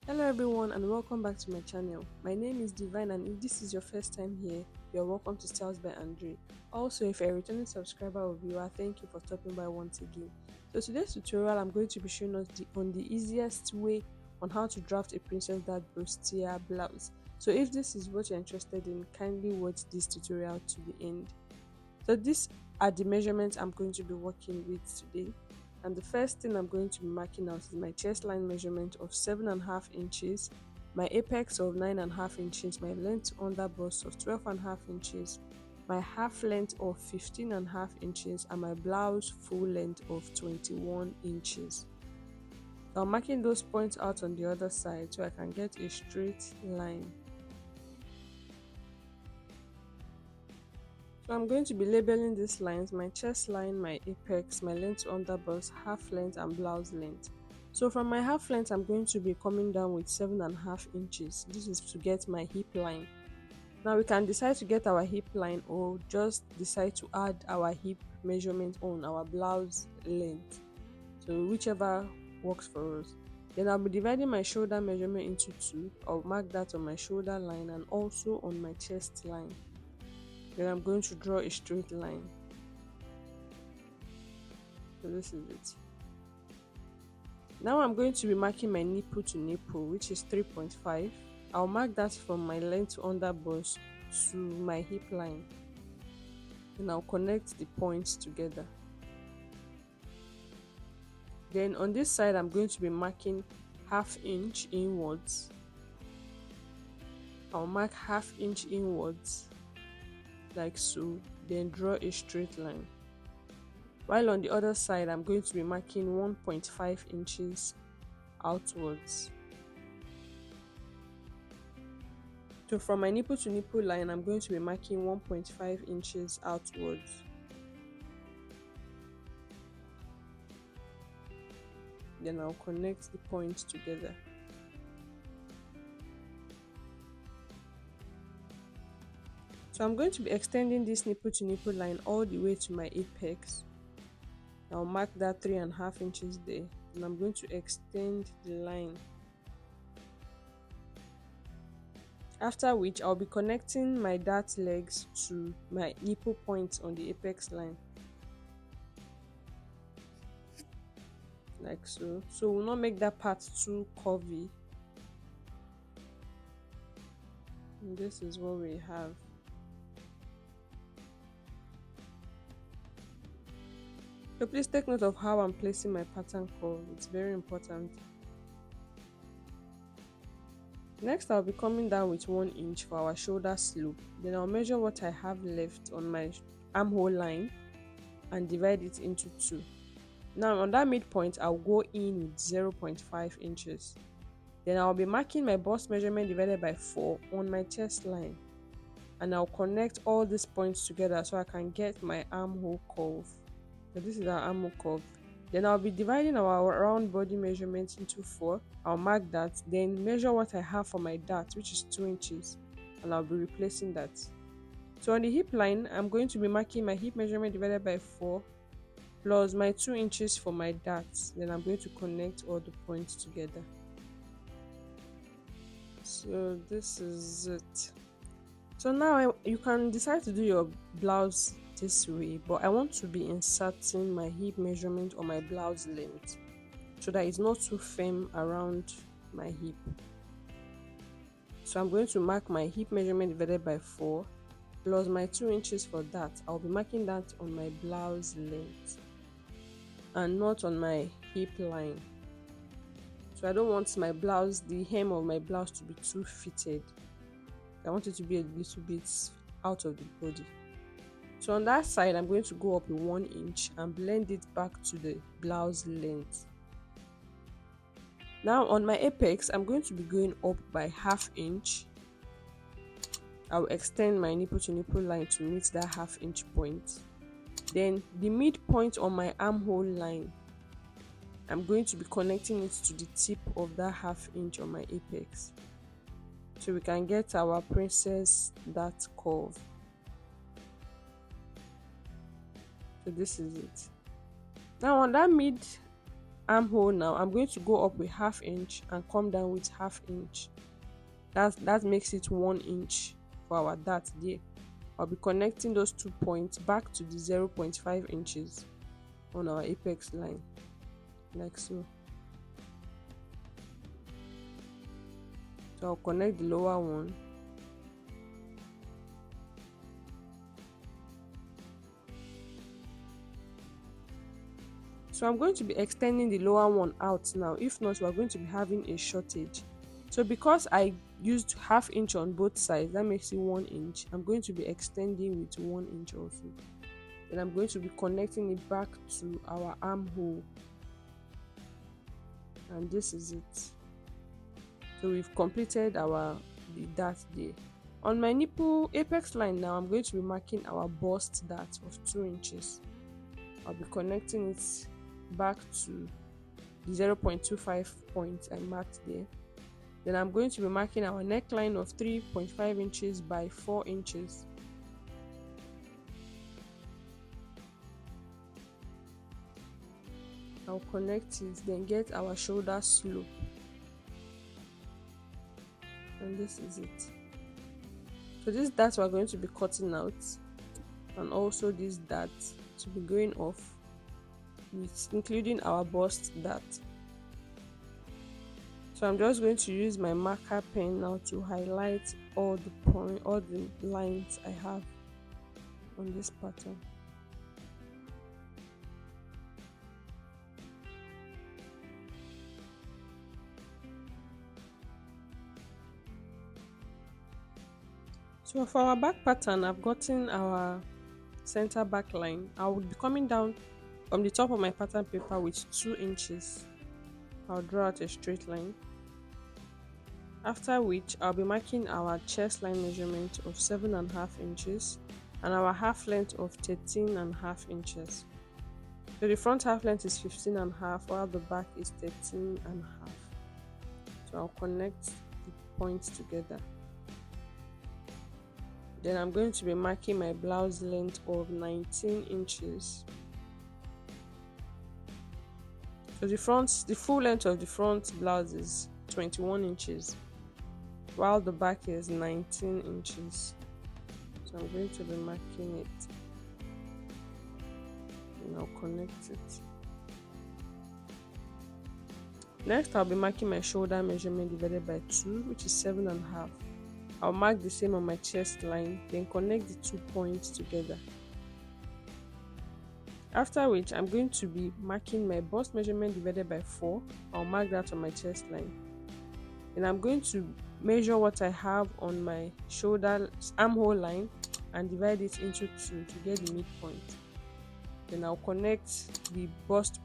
Hello everyone and welcome back to my channel. My name is Divine and if this is your first time here, you're welcome to Styles by Andre. Also, if you're a returning subscriber or viewer, thank you for stopping by once again. So today's tutorial, I'm going to be showing us on the easiest way on how to draft a princess that Burstier blouse. So if this is what you're interested in, kindly watch this tutorial to the end. So these are the measurements I'm going to be working with today. And the first thing I'm going to be marking out is my chest line measurement of 7.5 inches, my apex of 9.5 inches, my length under bust of 12.5 inches, my half length of 15.5 inches, and my blouse full length of 21 inches. So I'm marking those points out on the other side so I can get a straight line. So I'm going to be labeling these lines: my chest line, my apex, my length under bust, half length and blouse length. So from my half length I'm going to be coming down with 7.5 inches. This is to get my hip line. Now we can decide to get our hip line or just decide to add our hip measurement on our blouse length. So whichever works for us. Then I'll be dividing my shoulder measurement into two. I'll mark that on my shoulder line and also on my chest line. Then I'm going to draw a straight line. So this is it. Now I'm going to be marking my nipple to nipple, which is 3.5. I'll mark that from my length under bust to my hip line. And I'll connect the points together. Then on this side I'm going to be marking half inch inwards. I'll mark half inch inwards like so, then draw a straight line. While on the other side I'm going to be marking 1.5 inches outwards. So from my nipple to nipple line I'm going to be marking 1.5 inches outwards. Then I'll connect the points together. So I'm going to be extending this nipple to nipple line all the way to my apex. I'll mark that 3.5 inches there, and I'm going to extend the line. After which I'll be connecting my dart legs to my nipple points on the apex line. Like so. So we'll not make that part too curvy. And this is what we have. So please take note of how I'm placing my pattern curve. It's very important. Next I'll be coming down with 1 inch for our shoulder slope. Then I'll measure what I have left on my armhole line and divide it into 2. Now on that midpoint I'll go in with 0.5 inches. Then I'll be marking my bust measurement divided by 4 on my chest line. And I'll connect all these points together so I can get my armhole curve. So this is our armhole curve. Then I'll be dividing our round body measurement into 4. I'll mark that, then measure what I have for my dart, which is 2 inches, and I'll be replacing that. So on the hip line, I'm going to be marking my hip measurement divided by 4 plus my 2 inches for my darts. Then I'm going to connect all the points together. So this is it. So now you can decide to do your blouse this way, but I want to be inserting my hip measurement on my blouse length so that it's not too firm around my hip. So I'm going to mark my hip measurement divided by 4 plus my 2 inches for that. I'll be marking that on my blouse length and not on my hip line. So I don't want my blouse, the hem of my blouse, to be too fitted. I want it to be a little bit out of the body. So on that side, I'm going to go up 1 inch and blend it back to the blouse length. Now on my apex, I'm going to be going up by ½ inch. I'll extend my nipple to nipple line to meet that ½ inch point. Then the midpoint on my armhole line, I'm going to be connecting it to the tip of that ½ inch on my apex. So we can get our princess dart curve. So this is it. Now on that mid armhole now, I'm going to go up with half inch and come down with half inch. That makes it 1 inch for our dart there. I'll be connecting those 2 points back to the 0.5 inches on our apex line, like so. So I'll connect the lower one. So I'm going to be extending the lower one out now. If not, we're going to be having a shortage. So because I used half inch on both sides, that makes it 1 inch. I'm going to be extending with 1 inch also. Then I'm going to be connecting it back to our armhole. And this is it. So we've completed the dart there. On my nipple apex line now, I'm going to be marking our bust dart of 2 inches. I'll be connecting it back to the 0.25 point I marked there. Then I'm going to be marking our neckline of 3.5 inches by 4 inches. I'll connect it, then get our shoulder slope. And this is it. So this dart we're going to be cutting out, and also this dart to be going off, with including our bust dart. So I'm just going to use my marker pen now to highlight all the lines I have on this pattern. So for our back pattern, I've gotten our center back line. I will be coming down from the top of my pattern paper with 2 inches. I'll draw out a straight line. After which, I'll be marking our chest line measurement of 7.5 inches and our half length of 13.5 inches. So the front half length is 15.5, while the back is 13.5. So I'll connect the points together. Then I'm going to be marking my blouse length of 19 inches. So the full length of the front blouse is 21 inches, while the back is 19 inches. So I'm going to be marking it, and I'll connect it. Next, I'll be marking my shoulder measurement divided by 2, which is 7.5. I'll mark the same on my chest line, then connect the 2 points together. After which, I'm going to be marking my bust measurement divided by 4. I'll mark that on my chest line. Then I'm going to measure what I have on my shoulder armhole line and divide it into 2 to get the midpoint. Then I'll connect the bust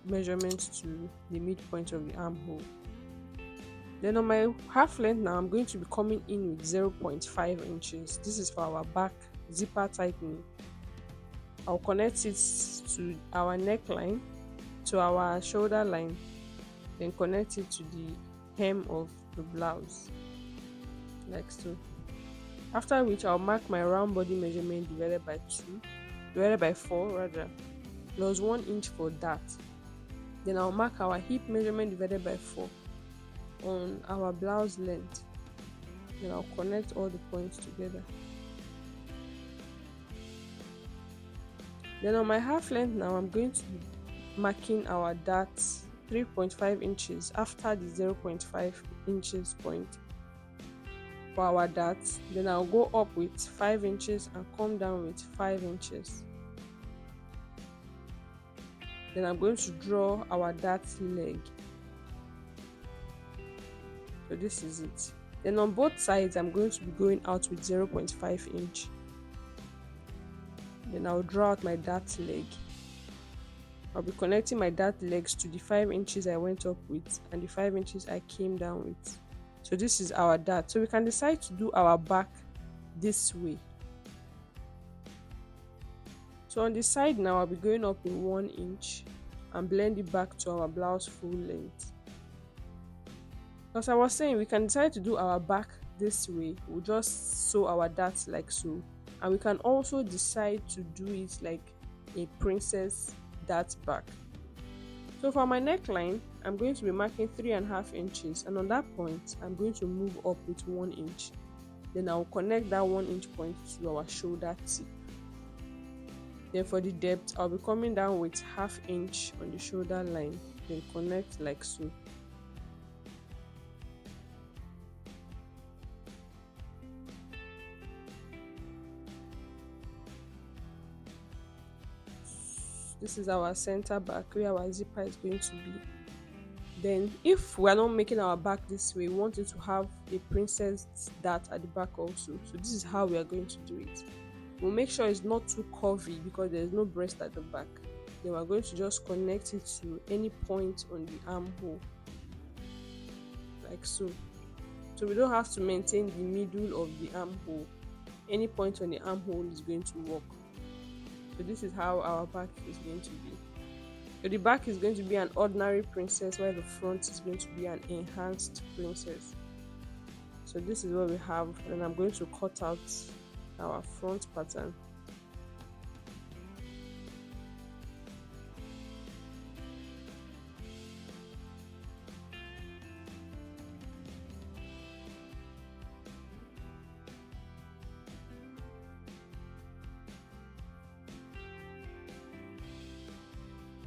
measurement to the midpoint of the armhole. Then on my half length now, I'm going to be coming in with 0.5 inches. This is for our back zipper tightening. I'll connect it to our neckline, to our shoulder line, then connect it to the hem of the blouse, like so. After which, I'll mark my round body measurement divided by 4 rather, plus 1 inch for that. Then I'll mark our hip measurement divided by 4 on our blouse length. Then I'll connect all the points together. Then on my half length now, I'm going to be marking our darts 3.5 inches after the 0.5 inches point for our darts. Then I'll go up with 5 inches and come down with 5 inches. Then I'm going to draw our dart leg. So this is it. Then on both sides, I'm going to be going out with 0.5 inch. Then I'll draw out my dart leg. I'll be connecting my dart legs to the 5 inches I went up with and the 5 inches I came down with. So this is our dart. So we can decide to do our back this way. So on the side now, I'll be going up in 1 inch and blend it back to our blouse full length. As I was saying, we can decide to do our back this way. We'll just sew our darts like so. And we can also decide to do it like a princess dart back. So for my neckline, I'm going to be marking 3.5 inches, and on that point I'm going to move up with 1 inch. Then I'll connect that 1 inch point to our shoulder tip. Then for the depth, I'll be coming down with 1/2 inch on the shoulder line, then connect like so. This is our center back where our zipper is going to be. Then if we are not making our back this way, we want it to have a princess dart at the back also. So this is how we are going to do it. We'll make sure it's not too curvy because there's no breast at the back. Then we're going to just connect it to any point on the armhole, like so. So we don't have to maintain the middle of the armhole. Any point on the armhole is going to work. So this is how our back is going to be. So the back is going to be an ordinary princess, while the front is going to be an enhanced princess. So this is what we have, and I'm going to cut out our front pattern.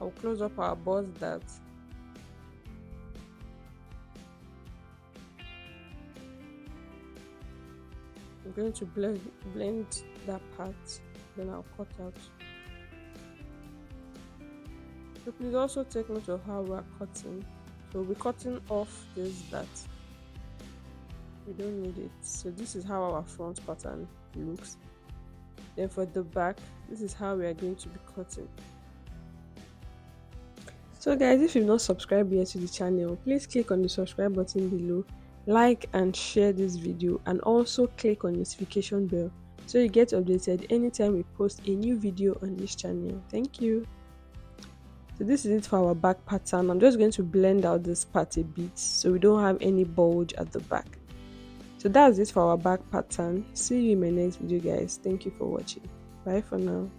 I'll close up our bust dart. I'm going to blend that part, then I'll cut out. So please also take note of how we are cutting. So we're cutting off this dart. We don't need it. So this is how our front pattern looks. Then for the back, this is how we are going to be cutting. So guys, if you've not subscribed yet to the channel, please click on the subscribe button below, like and share this video, and also click on the notification bell so you get updated anytime we post a new video on this channel. Thank you. So this is it for our back pattern. I'm just going to blend out this part a bit so we don't have any bulge at the back. So that's it for our back pattern. See you in my next video, guys. Thank you for watching. Bye for now.